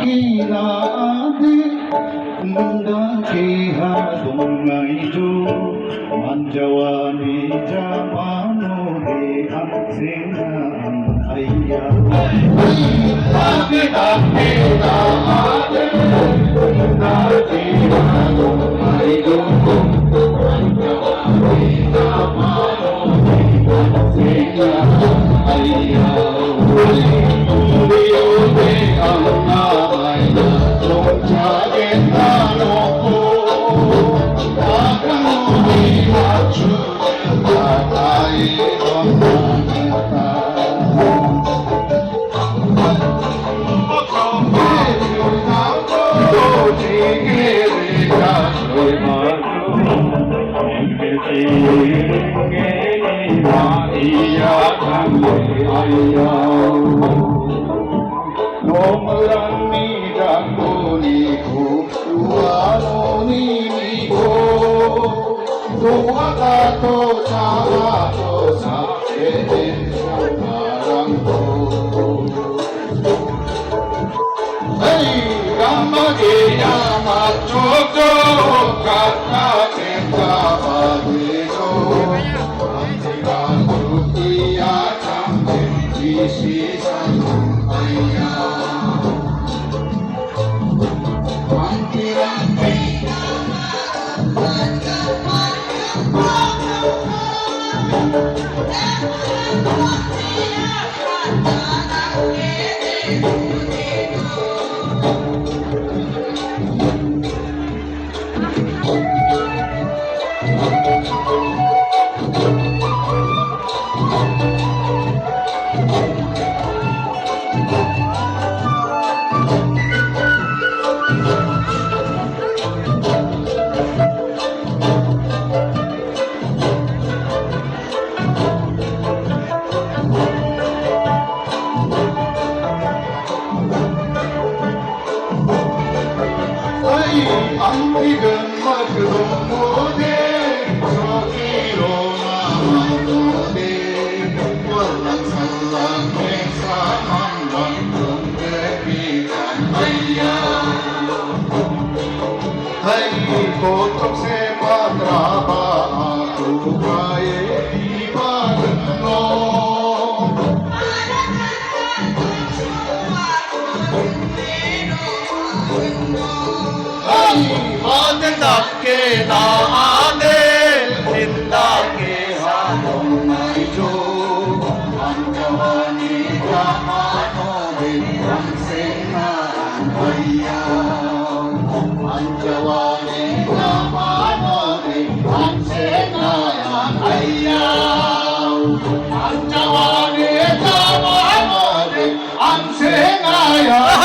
Ginade Nunda keha dongaijo Manjawani jamano de amsena ayya Ade ade ade Nunda keha dongaijo Manjawani jamano de amsena ayya Nomorani jangoni ko tuanoni ko doa to sa eden sarang ko hey gamage yama chojo kata kenta badejo antiga tukia chambe isi san ayya Antigen makdum mode Sokiro namadode Walang salang mesa Mandang kumbebi kanaya Hai kotok se madraba Aku kaya ibadah no Madendake naane Hindake hadongaijo Manjawani jamano bintang sena ayya Manjawani jamano bintang sena ayya Manjawani jamano bintang sena ayya